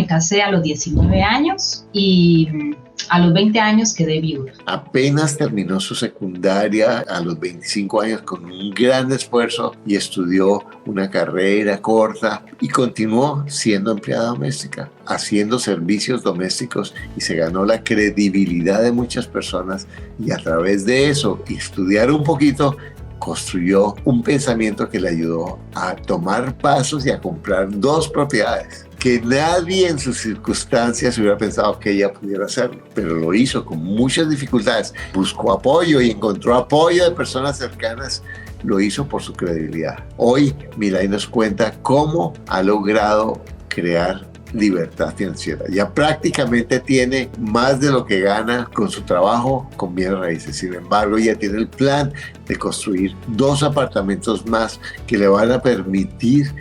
me casé a los 19 años y a los 20 años quedé viuda. Apenas terminó su secundaria a los 25 años con un gran esfuerzo y estudió una carrera corta y continuó siendo empleada doméstica, haciendo servicios domésticos, y se ganó la credibilidad de muchas personas, y a través de eso y estudiar un poquito construyó un pensamiento que le ayudó a tomar pasos y a comprar 2 propiedades que nadie en sus circunstancias hubiera pensado que ella pudiera hacerlo, pero lo hizo con muchas dificultades. Buscó apoyo y encontró apoyo de personas cercanas. Lo hizo por su credibilidad. Hoy Milay nos cuenta cómo ha logrado crear libertad financiera. Ya prácticamente tiene más de lo que gana con su trabajo con bienes raíces. Sin embargo, ya tiene el plan de construir 2 apartamentos más que le van a permitir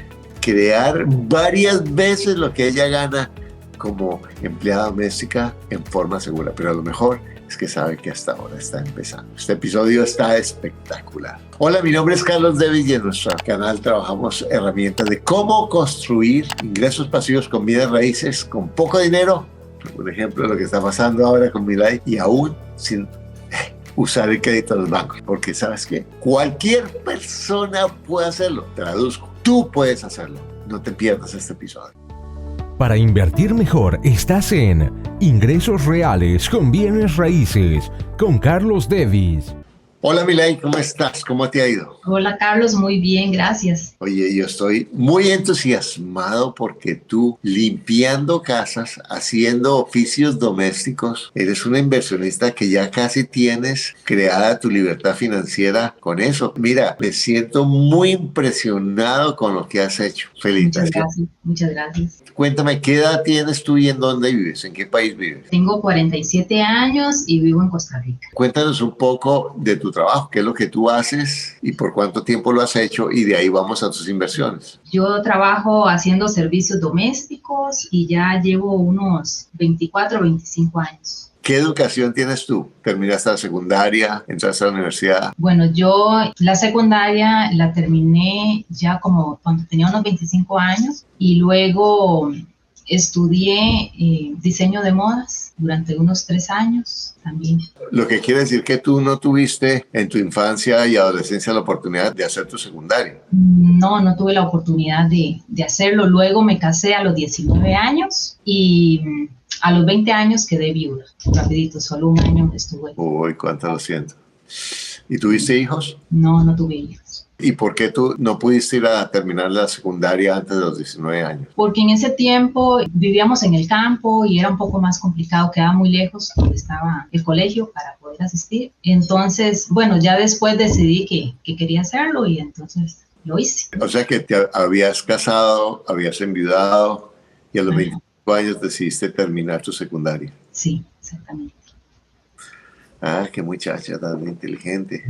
crear varias veces lo que ella gana como empleada doméstica en forma segura. Pero a lo mejor es que sabe que hasta ahora está empezando. Este episodio está espectacular. Hola, mi nombre es Carlos David y en nuestro canal trabajamos herramientas de cómo construir ingresos pasivos con bienes raíces con poco dinero. Por ejemplo, lo que está pasando ahora con Milay, y aún sin usar el crédito de los bancos. Porque ¿sabes qué? Cualquier persona puede hacerlo. Traduzco. Tú puedes hacerlo. No te pierdas este episodio. Para invertir mejor, estás en Ingresos Reales con Bienes Raíces con Carlos Davis. Hola Milay, ¿cómo estás? ¿Cómo te ha ido? Hola Carlos, muy bien, gracias. Oye, yo estoy muy entusiasmado porque tú, limpiando casas, haciendo oficios domésticos, eres una inversionista que ya casi tienes creada tu libertad financiera con eso. Mira, me siento muy impresionado con lo que has hecho. Felicitaciones. Muchas gracias. Cuéntame, ¿qué edad tienes tú y en dónde vives? ¿En qué país vives? Tengo 47 años y vivo en Costa Rica. Cuéntanos un poco de tu trabajo, qué es lo que tú haces y por cuánto tiempo lo has hecho, y de ahí vamos a tus inversiones. Yo trabajo haciendo servicios domésticos y ya llevo unos 24 o 25 años. ¿Qué educación tienes tú? ¿Terminaste la secundaria? ¿Entraste a la universidad? Bueno, yo la secundaria la terminé ya como cuando tenía unos 25 años y luego estudié diseño de modas durante unos 3 años también. Lo que quiere decir que tú no tuviste en tu infancia y adolescencia la oportunidad de hacer tu secundaria. No tuve la oportunidad de hacerlo. Luego me casé a los 19 años y a los 20 años quedé viuda. Rapidito, solo un año estuve. Uy, cuánto lo siento. ¿Y tuviste hijos? No tuve hijos. ¿Y por qué tú no pudiste ir a terminar la secundaria antes de los 19 años? Porque en ese tiempo vivíamos en el campo y era un poco más complicado, quedaba muy lejos donde estaba el colegio para poder asistir. Entonces, bueno, ya después decidí que quería hacerlo y entonces lo hice. O sea que te habías casado, habías enviudado y a los 25 años decidiste terminar tu secundaria. Sí, exactamente. Ah, qué muchacha tan inteligente.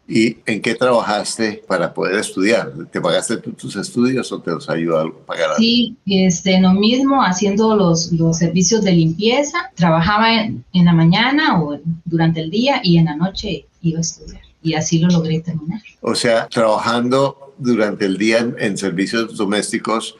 ¿Y en qué trabajaste para poder estudiar? ¿Te pagaste tus estudios o te los ayudó a pagar algo? Sí, lo mismo, haciendo los servicios de limpieza. Trabajaba en la mañana o durante el día y en la noche iba a estudiar. Y así lo logré terminar. O sea, trabajando durante el día en servicios domésticos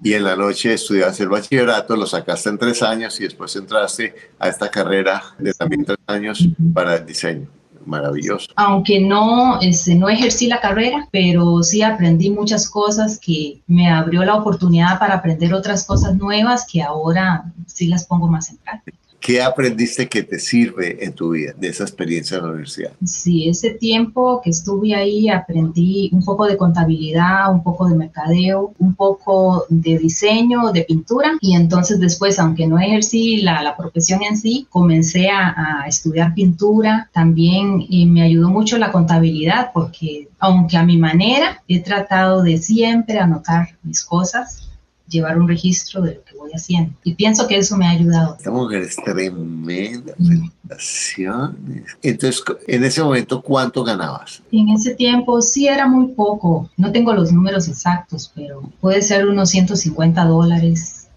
y en la noche estudiaste el bachillerato, lo sacaste en 3 años y después entraste a esta carrera de también 3 años para el diseño. Maravilloso. Aunque no ejercí la carrera, pero sí aprendí muchas cosas que me abrió la oportunidad para aprender otras cosas nuevas que ahora sí las pongo más en práctica. ¿Qué aprendiste que te sirve en tu vida de esa experiencia en la universidad? Sí, ese tiempo que estuve ahí aprendí un poco de contabilidad, un poco de mercadeo, un poco de diseño, de pintura, y entonces después, aunque no ejercí la profesión en sí, comencé a estudiar pintura. También me ayudó mucho la contabilidad porque, aunque a mi manera, he tratado de siempre anotar mis cosas, llevar un registro de lo que voy haciendo. Y pienso que eso me ha ayudado. Esta mujer es tremenda. Felicitaciones. Entonces, en ese momento, ¿cuánto ganabas? En ese tiempo sí era muy poco. No tengo los números exactos, pero puede ser unos $150.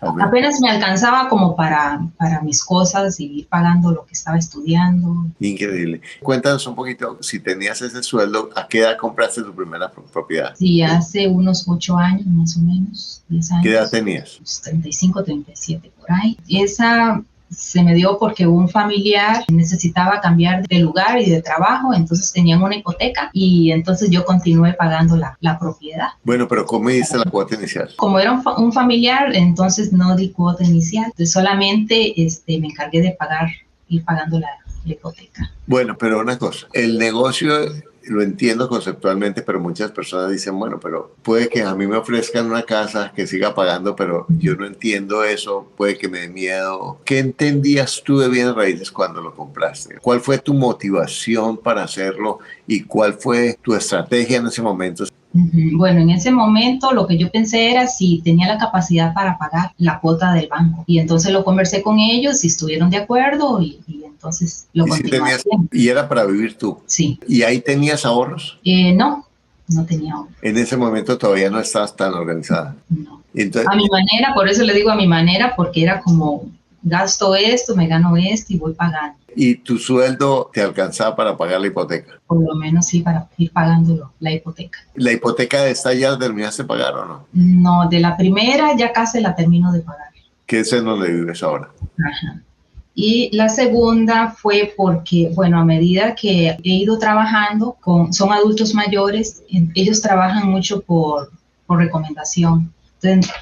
al mes? Apenas me alcanzaba como para mis cosas y ir pagando lo que estaba estudiando. Increíble. Cuéntanos un poquito, si tenías ese sueldo, ¿a qué edad compraste tu primera propiedad? Sí, hace unos 8 años más o menos, 10 años. ¿Qué edad tenías? 35, 37 por ahí. Esa se me dio porque un familiar necesitaba cambiar de lugar y de trabajo, entonces tenían una hipoteca y entonces yo continué pagando la propiedad. Bueno, pero ¿cómo diste la cuota inicial? Como era un familiar, entonces no di cuota inicial, entonces solamente me encargué de ir pagando la hipoteca. Bueno, pero una cosa, el negocio lo entiendo conceptualmente, pero muchas personas dicen, bueno, pero puede que a mí me ofrezcan una casa que siga pagando, pero yo no entiendo eso, puede que me dé miedo. ¿Qué entendías tú de bienes raíces cuando lo compraste? ¿Cuál fue tu motivación para hacerlo y cuál fue tu estrategia en ese momento? Bueno, en ese momento lo que yo pensé era si tenía la capacidad para pagar la cuota del banco. Y entonces lo conversé con ellos y estuvieron de acuerdo y entonces lo continué haciendo. ¿Y era para vivir tú? Sí. ¿Y ahí tenías ahorros? No tenía ahorros. En ese momento todavía no estabas tan organizada. No. Entonces, a mi manera, por eso le digo a mi manera, porque era como gasto esto, me gano esto y voy pagando. ¿Y tu sueldo te alcanzaba para pagar la hipoteca? Por lo menos sí, para ir pagando la hipoteca. ¿La hipoteca de esta ya la terminaste de pagar o no? No, de la primera ya casi la termino de pagar. ¿Qué es en donde vives ahora? Ajá. Y la segunda fue porque, bueno, a medida que he ido trabajando son adultos mayores, ellos trabajan mucho por recomendación. Entonces,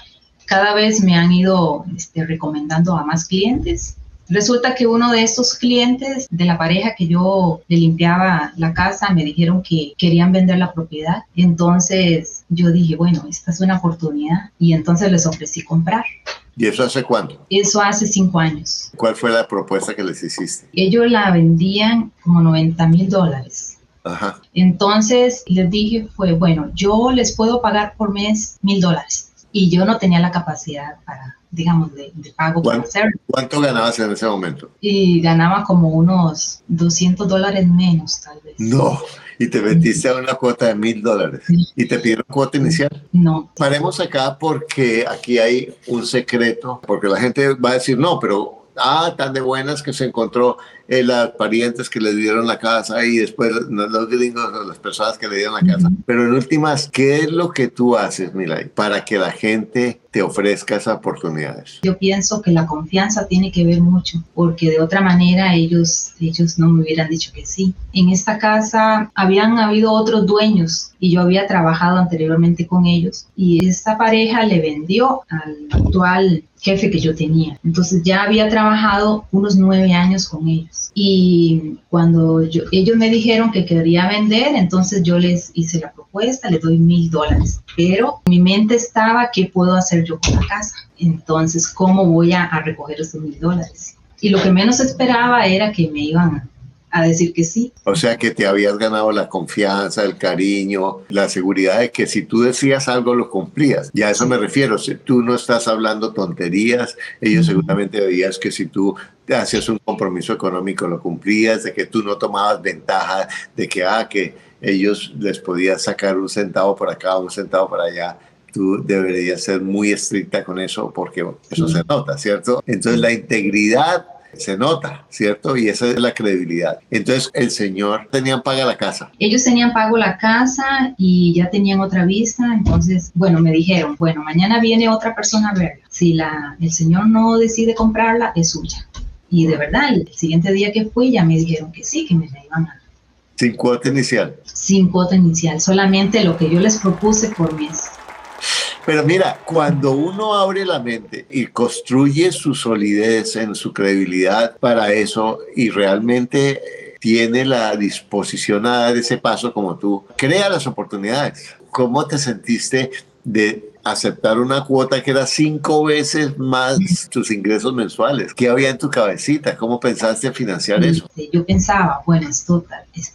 cada vez me han ido recomendando a más clientes. Resulta que uno de estos clientes de la pareja que yo le limpiaba la casa me dijeron que querían vender la propiedad. Entonces yo dije, bueno, esta es una oportunidad y entonces les ofrecí comprar. ¿Y eso hace cuánto? Eso hace 5 años. ¿Cuál fue la propuesta que les hiciste? Ellos la vendían como $90,000. Ajá. Entonces les dije, bueno, yo les puedo pagar por mes $1,000. Y yo no tenía la capacidad para, digamos, de pago para hacerlo. ¿Cuánto ganabas en ese momento? Y ganaba como unos $200 menos, tal vez. No, y te metiste a una cuota de $1,000. Sí. ¿Y te pidieron cuota inicial? No. Paremos acá porque aquí hay un secreto, porque la gente va a decir, no, pero tan de buenas que se encontró las parientes que le dieron la casa y después los gringos, las personas que le dieron la casa. Pero en últimas, ¿qué es lo que tú haces, Milay, para que la gente te ofrezca esas oportunidades? Yo pienso que la confianza tiene que ver mucho, porque de otra manera ellos no me hubieran dicho que sí. En esta casa habían habido otros dueños y yo había trabajado anteriormente con ellos y esta pareja le vendió al actual jefe que yo tenía. Entonces ya había trabajado unos 9 años con ellos. Y cuando ellos me dijeron que quería vender, entonces yo les hice la propuesta, les doy $1,000. Pero mi mente estaba, ¿qué puedo hacer yo con la casa? Entonces, ¿cómo voy a recoger esos $1,000? Y lo que menos esperaba era que me iban a decir que sí. O sea que te habías ganado la confianza, el cariño, la seguridad de que si tú decías algo lo cumplías. Y a eso me refiero, si tú no estás hablando tonterías, ellos seguramente veías que si tú te hacías un compromiso económico lo cumplías, de que tú no tomabas ventaja, de que ellos les podías sacar un centavo por acá, un centavo por allá. Tú deberías ser muy estricta con eso porque eso se nota, ¿cierto? Entonces la integridad se nota, ¿cierto? Y esa es la credibilidad. Entonces, el señor tenían paga la casa. Ellos tenían pago la casa y ya tenían otra vista. Entonces, bueno, me dijeron, bueno, mañana viene otra persona a verla. Si el señor no decide comprarla, es suya. Y de verdad, el siguiente día que fui ya me dijeron que sí, que me la iban a dar. ¿Sin cuota inicial? Sin cuota inicial, solamente lo que yo les propuse por mes. Pero mira, cuando uno abre la mente y construye su solidez en su credibilidad para eso y realmente tiene la disposición a dar ese paso como tú, crea las oportunidades. ¿Cómo te sentiste de aceptar una cuota que era 5 veces más tus ingresos mensuales? ¿Qué había en tu cabecita? ¿Cómo pensaste financiar eso? Yo pensaba, bueno,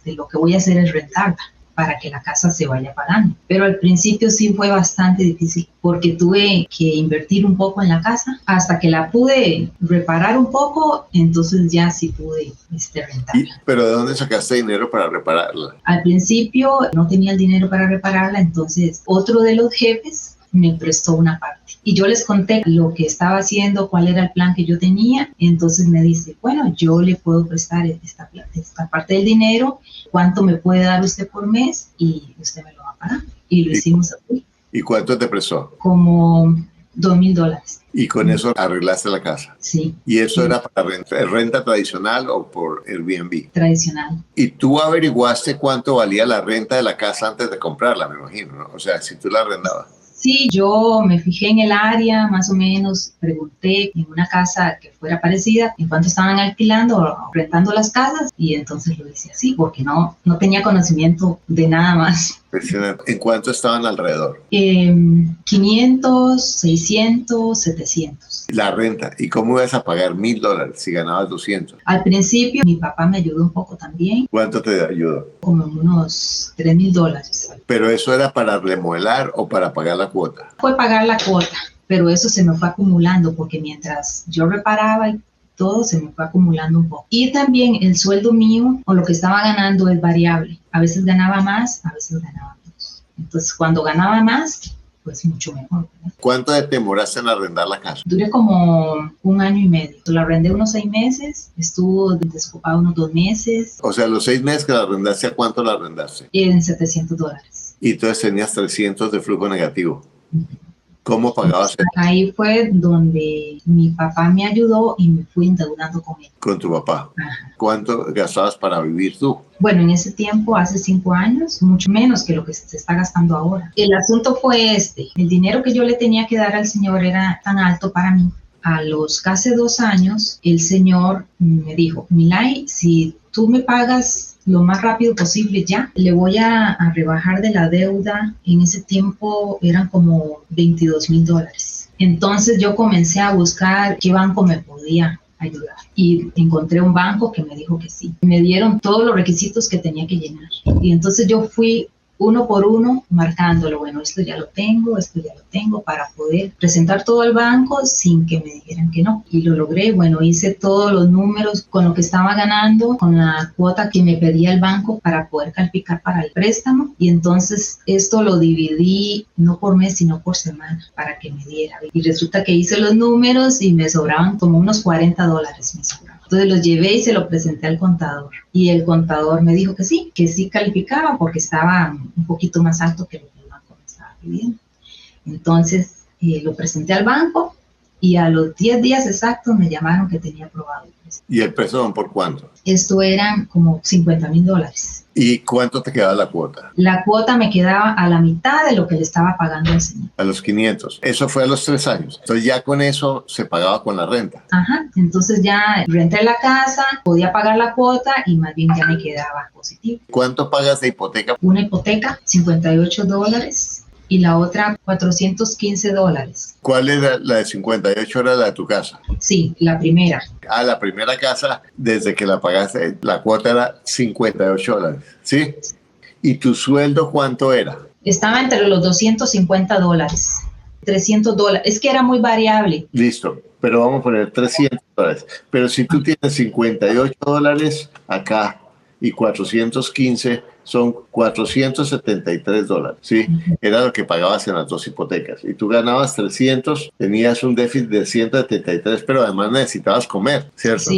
lo que voy a hacer es rentarla para que la casa se vaya pagando. Pero al principio sí fue bastante difícil porque tuve que invertir un poco en la casa hasta que la pude reparar un poco, entonces ya sí pude rentarla. ¿Pero de dónde sacaste dinero para repararla? Al principio no tenía el dinero para repararla, entonces otro de los jefes me prestó una parte. Y yo les conté lo que estaba haciendo, cuál era el plan que yo tenía. Entonces me dice, bueno, yo le puedo prestar esta parte del dinero, ¿cuánto me puede dar usted por mes? Y usted me lo va a pagar. Y lo hicimos así. ¿Y cuánto te prestó? Como $2,000. Y con eso arreglaste la casa. Sí. ¿Y eso sí. era para renta tradicional o por Airbnb? Tradicional. ¿Y tú averiguaste cuánto valía la renta de la casa antes de comprarla, me imagino, ¿no? O sea, si tú la arrendabas. Sí, yo me fijé en el área, más o menos, pregunté en una casa que fuera parecida en cuánto estaban alquilando o rentando las casas, y entonces lo hice así, porque no tenía conocimiento de nada más. ¿En cuánto estaban alrededor? 500, 600, 700. La renta. ¿Y cómo ibas a pagar $1,000 si ganabas 200? Al principio mi papá me ayudó un poco también. ¿Cuánto te ayudó? Como unos $3,000. ¿Pero eso era para remodelar o para pagar la cuota? Fue pagar la cuota, pero eso se me fue acumulando porque mientras yo reparaba y todo se me fue acumulando un poco. Y también el sueldo mío o lo que estaba ganando es variable. A veces ganaba más, a veces ganaba menos. Entonces cuando ganaba más, pues mucho mejor, ¿verdad? ¿Cuánto te demoraste en arrendar la casa? Duré como 1 año y medio. La arrendé unos 6 meses, estuvo desocupada unos 2 meses. O sea, los 6 meses que la arrendaste, ¿a cuánto la arrendaste? En $700. Y entonces tenías 300 de flujo negativo. ¿Cómo pagabas eso? Ahí fue donde mi papá me ayudó y me fui endeudando con él. Con tu papá. Ajá. ¿Cuánto gastabas para vivir tú? Bueno, en ese tiempo, hace 5 años, mucho menos que lo que se está gastando ahora. El asunto fue el dinero que yo le tenía que dar al señor era tan alto para mí. A los casi 2 años, el señor me dijo, Milay, si tú me pagas lo más rápido posible ya, le voy a rebajar de la deuda. En ese tiempo eran como $22,000. Entonces yo comencé a buscar qué banco me podía ayudar y encontré un banco que me dijo que sí. Me dieron todos los requisitos que tenía que llenar y entonces yo fui uno por uno marcándolo, bueno, esto ya lo tengo, para poder presentar todo al banco sin que me dijeran que no. Y lo logré, bueno, hice todos los números con lo que estaba ganando, con la cuota que me pedía el banco para poder calificar para el préstamo. Y entonces esto lo dividí no por mes, sino por semana para que me diera. Y resulta que hice los números y me sobraban como unos $40 me sobraban. Entonces los llevé y se lo presenté al contador. Y el contador me dijo que sí calificaba porque estaba un poquito más alto que lo que el banco me estaba pidiendo. Entonces lo presenté al banco y a los 10 días exactos me llamaron que tenía aprobado el préstamo. ¿Y el préstamo por cuánto? Esto eran como $50,000. ¿Y cuánto te quedaba la cuota? La cuota me quedaba a la mitad de lo que le estaba pagando al señor. A los 500. Eso fue a los 3 años. Entonces ya con eso se pagaba con la renta. Ajá, entonces ya renté la casa, podía pagar la cuota y más bien ya me quedaba positivo. ¿Cuánto pagas de hipoteca? Una hipoteca, $58 y la otra $415. ¿Cuál era la de 58? ¿Era la de tu casa? Sí, la primera. Ah, la primera casa, desde que la pagaste, la cuota era $58, ¿sí? ¿Y tu sueldo cuánto era? Estaba entre los $250, $300. Es que era muy variable. Listo, pero vamos a poner $300. Pero si tú tienes $58 acá y 415, son $473, ¿sí? Era lo que pagabas en las 2 hipotecas. Y tú ganabas 300, tenías un déficit de 173, pero además necesitabas comer, ¿cierto?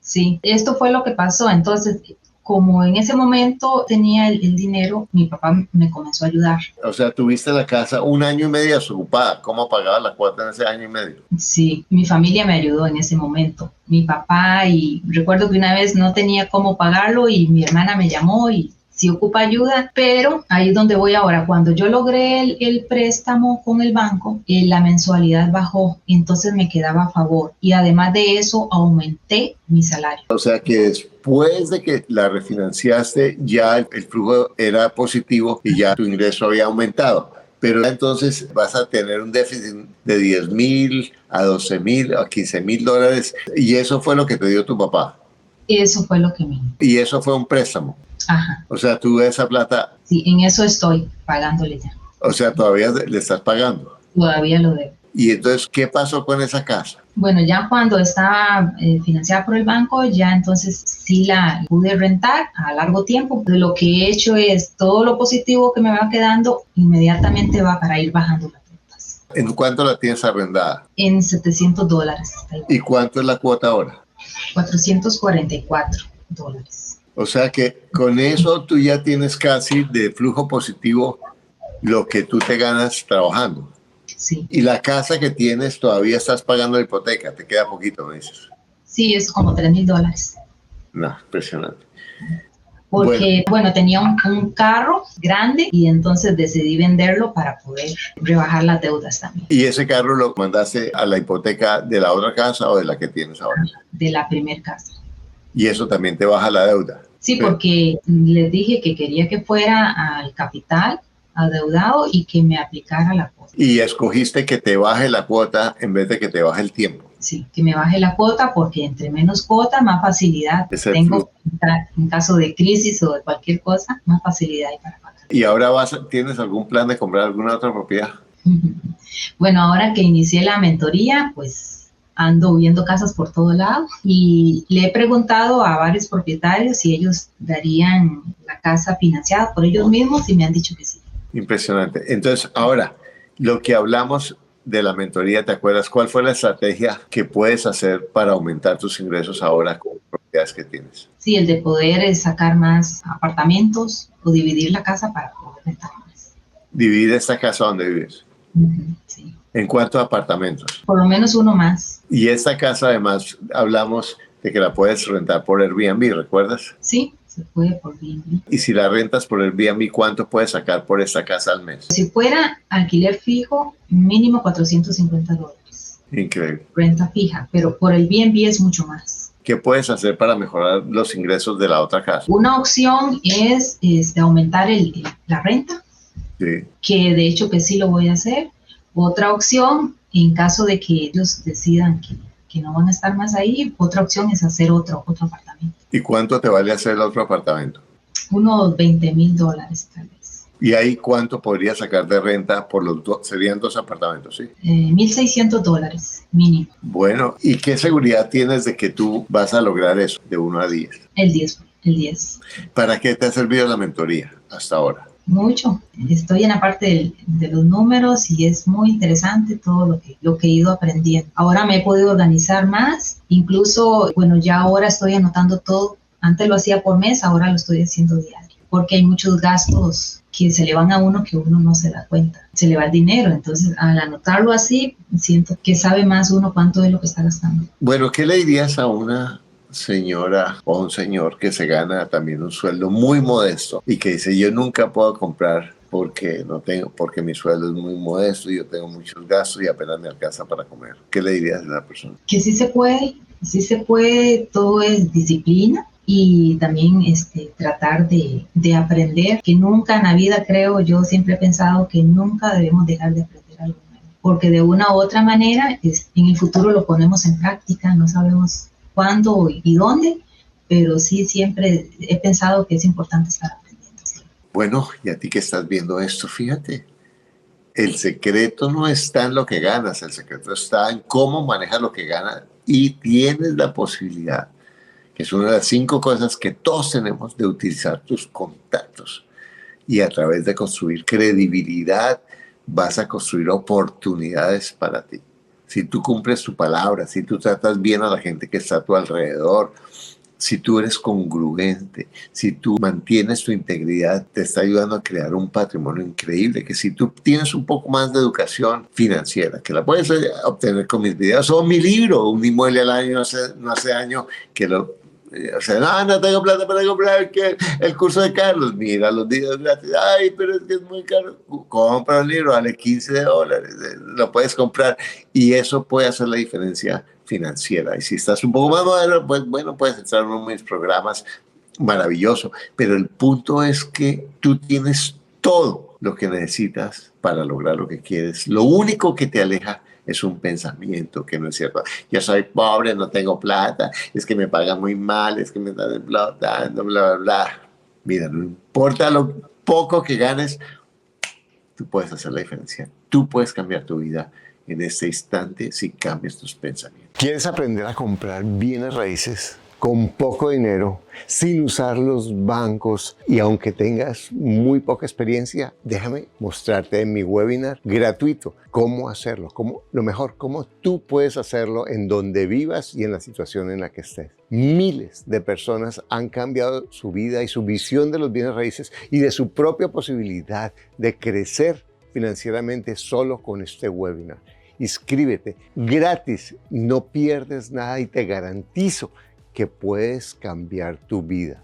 Sí. Esto fue lo que pasó. Entonces, como en ese momento tenía el dinero, mi papá me comenzó a ayudar. O sea, tuviste la casa 1 año y medio desocupada. ¿Cómo pagabas la cuota en ese año y medio? Sí, mi familia me ayudó en ese momento. Mi papá, y recuerdo que una vez no tenía cómo pagarlo y mi hermana me llamó y sí ocupa ayuda, pero ahí es donde voy ahora. Cuando yo logré el préstamo con el banco, la mensualidad bajó, entonces me quedaba a favor. Y además de eso, aumenté mi salario. O sea que después de que la refinanciaste, ya el flujo era positivo y ya tu ingreso había aumentado. Pero entonces vas a tener un déficit de $10,000 a $12,000 a $15,000. Y eso fue lo que te dio tu papá. Eso fue lo que me... Y eso fue un préstamo. Ajá. O sea, tú esa plata... Sí, en eso estoy pagándole ya. O sea, todavía le estás pagando. Todavía lo debo. Y entonces, ¿qué pasó con esa casa? Bueno, ya cuando estaba financiada por el banco, ya entonces sí la pude rentar a largo tiempo. Lo que he hecho es todo lo positivo que me va quedando, inmediatamente va para ir bajando las rentas. ¿En cuánto la tienes arrendada? En $700. ¿Y cuánto es la cuota ahora? $444. O sea que con eso tú ya tienes casi de flujo positivo lo que tú te ganas trabajando. Sí. Y la casa que tienes todavía estás pagando la hipoteca, te queda poquito, me dices. Sí, es como $3,000. No, impresionante. Porque, bueno, tenía un carro grande y entonces decidí venderlo para poder rebajar las deudas también. ¿Y ese carro lo mandaste a la hipoteca de la otra casa o de la que tienes ahora? De la primer casa. Y eso también te baja la deuda. Sí, porque les dije que quería que fuera al capital adeudado y que me aplicara la cuota. Y escogiste que te baje la cuota en vez de que te baje el tiempo. Sí, que me baje la cuota porque entre menos cuota, más facilidad tengo en caso de crisis o de cualquier cosa, más facilidad hay para pagar. ¿Y ahora tienes algún plan de comprar alguna otra propiedad? Bueno, ahora que inicié la mentoría, pues ando viendo casas por todo lado y le he preguntado a varios propietarios si ellos darían la casa financiada por ellos mismos y me han dicho que sí. Impresionante. Entonces, ahora, lo que hablamos de la mentoría, ¿te acuerdas cuál fue la estrategia que puedes hacer para aumentar tus ingresos ahora con propiedades que tienes? Sí, el de poder sacar más apartamentos o dividir la casa para poder rentar más. ¿Dividir esta casa donde vives? Sí. ¿En cuántos apartamentos? Por lo menos uno más. Y esta casa, además, hablamos de que la puedes rentar por Airbnb, ¿recuerdas? Sí, se puede por Airbnb. Y si la rentas por Airbnb, ¿cuánto puedes sacar por esta casa al mes? Si fuera alquiler fijo, mínimo $450. Increíble. Renta fija, pero por el Airbnb es mucho más. ¿Qué puedes hacer para mejorar los ingresos de la otra casa? Una opción es aumentar la renta, Sí. que de hecho que sí lo voy a hacer. Otra opción, en caso de que ellos decidan que no van a estar más ahí, otra opción es hacer otro apartamento. ¿Y cuánto te vale hacer el otro apartamento? Unos $20,000 tal vez. ¿Y ahí cuánto podrías sacar de renta por los dos? Serían dos apartamentos, ¿sí? $1,600 mínimo. Bueno, ¿y qué seguridad tienes de que tú vas a lograr eso de 1 a 10? El 10. ¿Para qué te ha servido la mentoría hasta ahora? Mucho. Estoy en la parte de los números y es muy interesante todo lo que he ido aprendiendo. Ahora me he podido organizar más, incluso, bueno, ya ahora estoy anotando todo. Antes lo hacía por mes, ahora lo estoy haciendo diario, porque hay muchos gastos que se le van a uno que uno no se da cuenta. Se le va el dinero, entonces al anotarlo así, siento que sabe más uno cuánto es lo que está gastando. Bueno, ¿qué le dirías a una señora o un señor que se gana también un sueldo muy modesto y que dice yo nunca puedo comprar porque mi sueldo es muy modesto y yo tengo muchos gastos y apenas me alcanza para comer? ¿Qué le dirías a esa persona? Que sí se puede, todo es disciplina y también tratar de aprender, que nunca en la vida, creo, yo siempre he pensado que nunca debemos dejar de aprender algo nuevo, porque de una u otra manera en el futuro lo ponemos en práctica, no sabemos cuándo y dónde, pero sí siempre he pensado que es importante estar aprendiendo. ¿Sí? Bueno, y a ti que estás viendo esto, fíjate, el secreto no está en lo que ganas, el secreto está en cómo manejas lo que ganas y tienes la posibilidad, que es una de las 5 cosas que todos tenemos, de utilizar tus contactos y a través de construir credibilidad vas a construir oportunidades para ti. Si tú cumples tu palabra, si tú tratas bien a la gente que está a tu alrededor, si tú eres congruente, si tú mantienes tu integridad, te está ayudando a crear un patrimonio increíble, que si tú tienes un poco más de educación financiera, que la puedes obtener con mis videos o mi libro, Un inmueble al año, no hace año que no tengo plata para comprar el curso de Carlos. Mira los videos gratis. Ay, pero es que es muy caro. Compra el libro, vale $15. Lo puedes comprar y eso puede hacer la diferencia financiera. Y si estás un poco más moderno, pues bueno, puedes entrar en uno de mis programas. Maravilloso. Pero el punto es que tú tienes todo lo que necesitas para lograr lo que quieres. Lo único que te aleja es un pensamiento que no es cierto. Yo soy pobre, no tengo plata, es que me pagan muy mal, es que me están explotando, bla, bla, bla. Mira, no importa lo poco que ganes, tú puedes hacer la diferencia. Tú puedes cambiar tu vida en este instante si cambias tus pensamientos. ¿Quieres aprender a comprar bienes raíces con poco dinero, sin usar los bancos y aunque tengas muy poca experiencia, déjame mostrarte en mi webinar gratuito cómo hacerlo, lo mejor, cómo tú puedes hacerlo en donde vivas y en la situación en la que estés. Miles de personas han cambiado su vida y su visión de los bienes raíces y de su propia posibilidad de crecer financieramente solo con este webinar. Inscríbete gratis, no pierdes nada y te garantizo que puedes cambiar tu vida.